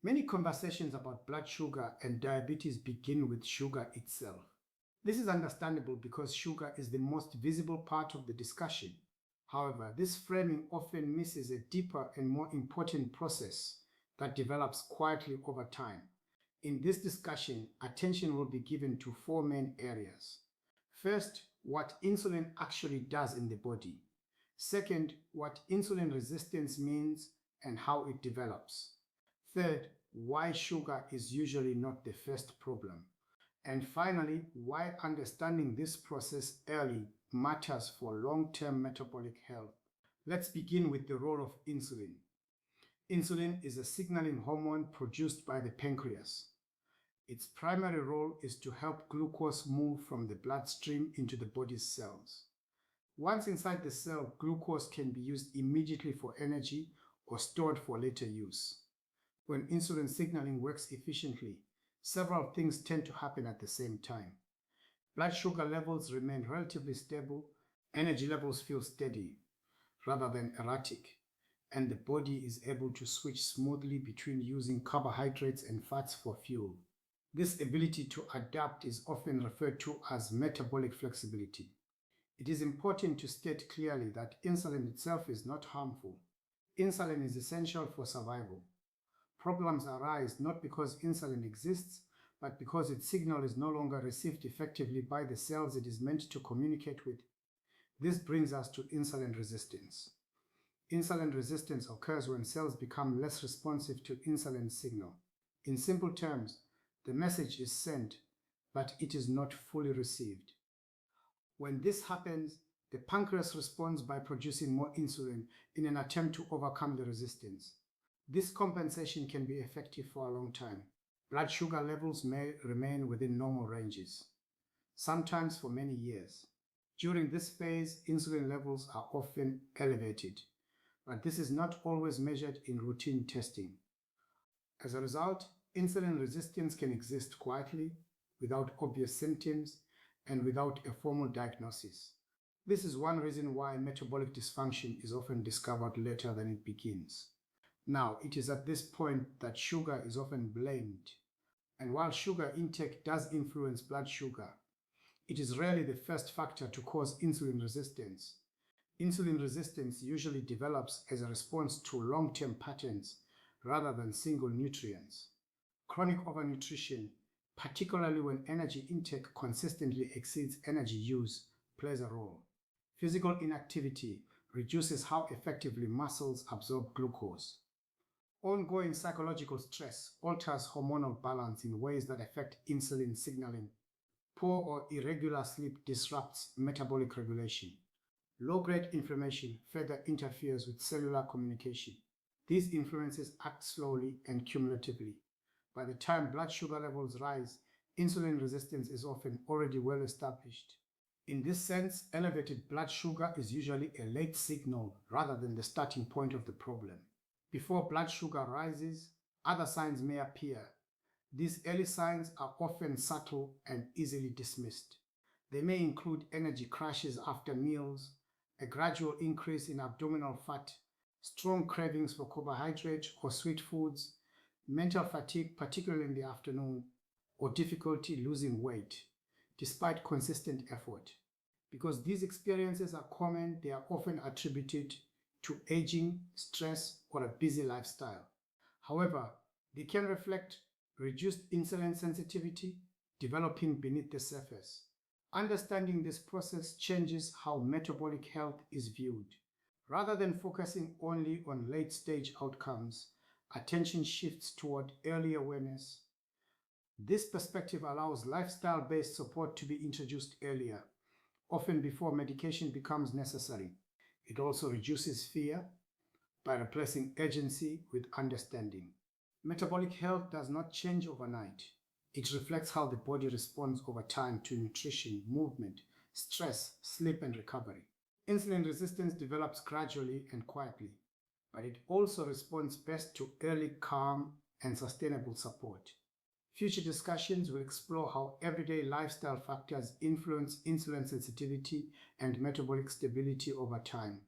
Many conversations about blood sugar and diabetes begin with sugar itself. This is understandable because sugar is the most visible part of the discussion. However, this framing often misses a deeper and more important process that develops quietly over time. In this discussion, attention will be given to four main areas. First, what insulin actually does in the body. Second, what insulin resistance means and how it develops. Third, why sugar is usually not the first problem. And finally, why understanding this process early matters for long-term metabolic health. Let's begin with the role of insulin. Insulin is a signaling hormone produced by the pancreas. Its primary role is to help glucose move from the bloodstream into the body's cells. Once inside the cell, glucose can be used immediately for energy or stored for later use. When insulin signaling works efficiently, several things tend to happen at the same time. Blood sugar levels remain relatively stable, energy levels feel steady rather than erratic, and the body is able to switch smoothly between using carbohydrates and fats for fuel. This ability to adapt is often referred to as metabolic flexibility. It is important to state clearly that insulin itself is not harmful. Insulin is essential for survival. Problems arise not because insulin exists, but because its signal is no longer received effectively by the cells it is meant to communicate with. This brings us to insulin resistance. Insulin resistance occurs when cells become less responsive to insulin signal. In simple terms, the message is sent, but it is not fully received. When this happens, the pancreas responds by producing more insulin in an attempt to overcome the resistance. This compensation can be effective for a long time. Blood sugar levels may remain within normal ranges, sometimes for many years. During this phase, insulin levels are often elevated, but this is not always measured in routine testing. As a result, insulin resistance can exist quietly, without obvious symptoms, and without a formal diagnosis. This is one reason why metabolic dysfunction is often discovered later than it begins. Now, it is at this point that sugar is often blamed. And while sugar intake does influence blood sugar, it is rarely the first factor to cause insulin resistance. Insulin resistance usually develops as a response to long-term patterns rather than single nutrients. Chronic overnutrition, particularly when energy intake consistently exceeds energy use, plays a role. Physical inactivity reduces how effectively muscles absorb glucose. Ongoing psychological stress alters hormonal balance in ways that affect insulin signaling. Poor or irregular sleep disrupts metabolic regulation. Low-grade inflammation further interferes with cellular communication. These influences act slowly and cumulatively. By the time blood sugar levels rise, insulin resistance is often already well established. In this sense, elevated blood sugar is usually a late signal rather than the starting point of the problem. Before blood sugar rises, other signs may appear. These early signs are often subtle and easily dismissed. They may include energy crashes after meals, a gradual increase in abdominal fat, strong cravings for carbohydrate or sweet foods, mental fatigue, particularly in the afternoon, or difficulty losing weight, despite consistent effort. Because these experiences are common, they are often attributed to aging, stress, or a busy lifestyle. However, they can reflect reduced insulin sensitivity developing beneath the surface. Understanding this process changes how metabolic health is viewed. Rather than focusing only on late-stage outcomes, attention shifts toward early awareness. This perspective allows lifestyle-based support to be introduced earlier, often before medication becomes necessary. It also reduces fear by replacing urgency with understanding. Metabolic health does not change overnight. It reflects how the body responds over time to nutrition, movement, stress, sleep, and recovery. Insulin resistance develops gradually and quietly, but it also responds best to early, calm, and sustainable support. Future discussions will explore how everyday lifestyle factors influence insulin sensitivity and metabolic stability over time.